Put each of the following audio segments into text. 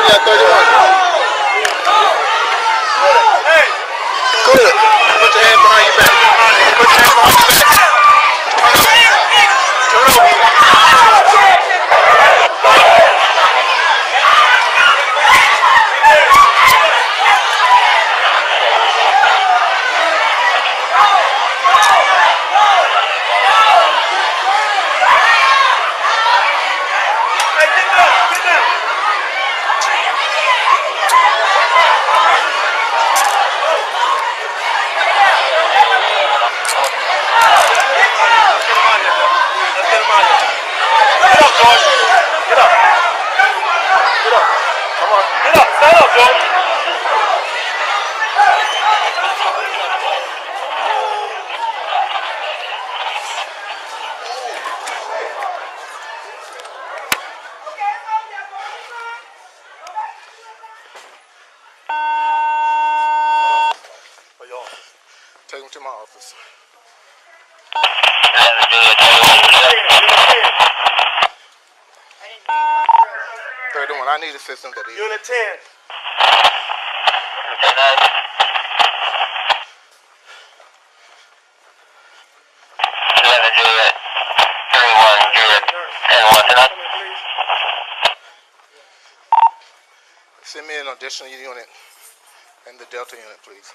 Yeah, 31. Hey! Good. Put your hands behind your back. Put your hands behind your back. Turn over. Take him to my office. 31. I need assistance at the Unit 10. Send me an additional unit in the Delta unit, please.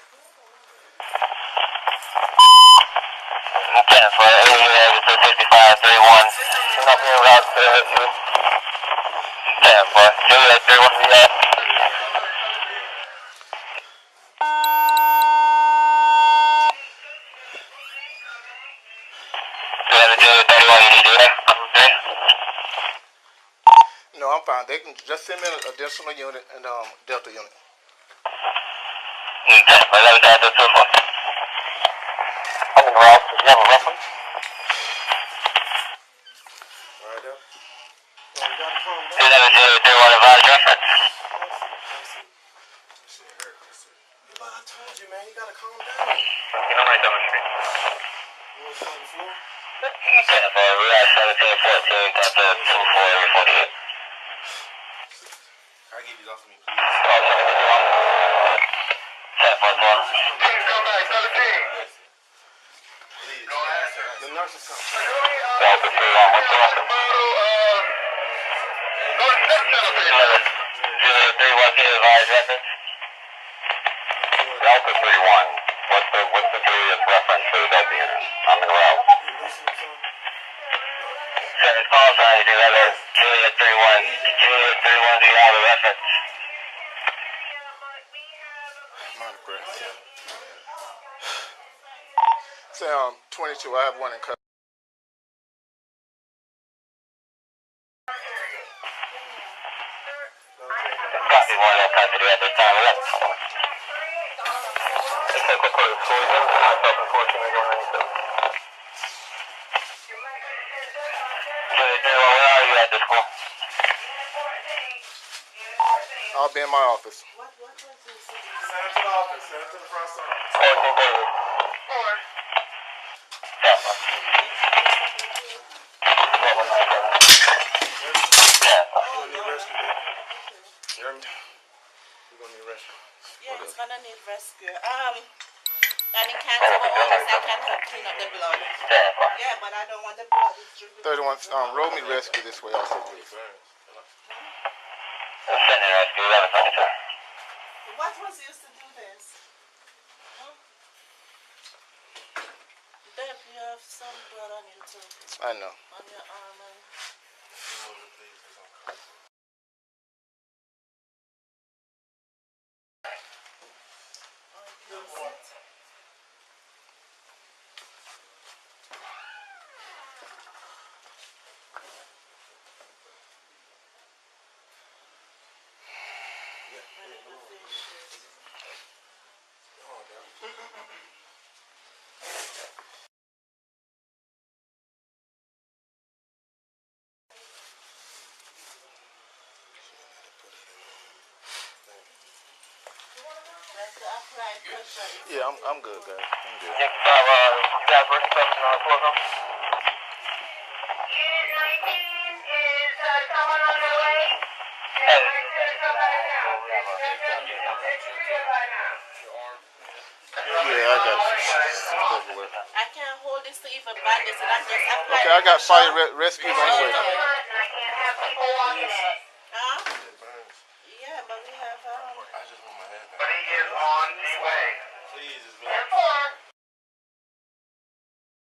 Okay, for 5531. Not being route to you. Okay, for Juliet 31 VF. Do you have a Juliet 31 you need here? No, I'm fine. They can just send me an additional unit in Delta unit. Okay, for 11-2-4. I'm in route. Do you have a reference? Alright, there. Oh, you gotta calm down. 11-31 advised reference. Shit hurt. But I told you, man, you gotta calm down. I'm right down the street. You wanna sit on the floor? Okay, for route 1714, got the 2448. Can I get these off of me, please? The nurse is coming. Delta 31, what's the reference? Juliet 31, can you advise reference? Delta 31, what's the Juliet reference for the Delta unit? I'm in route. Senate call sign, do you have a Juliet 31? Juliet 31, do you have a reference? Say 22. I have one in cut. Copy one, I'll copy at this time. Let's take a quick look at the school. Self-enforcement, going on yourself. Juliet 31, where are you at the school? I'll be in my office. Send it to the office. Send it to the front side. 1430. We're gonna need rescue. Yeah, it's gonna need rescue. And it can't go over, so I can help clean up the blood. Yeah, but I don't want the blood distributed. 31. Roll me rescue this way also, please. Sending rescue 1122. What was used to do this? Deb, you have some blood on you too. I know. On your arm and... Yeah, I'm good, guys. I'm good. You got birth stuff in our program? Unit 19 is someone on their way. over with. I can't hold this to even bandage it. I'm just applying. Okay, I got fire rescues on the way. Okay.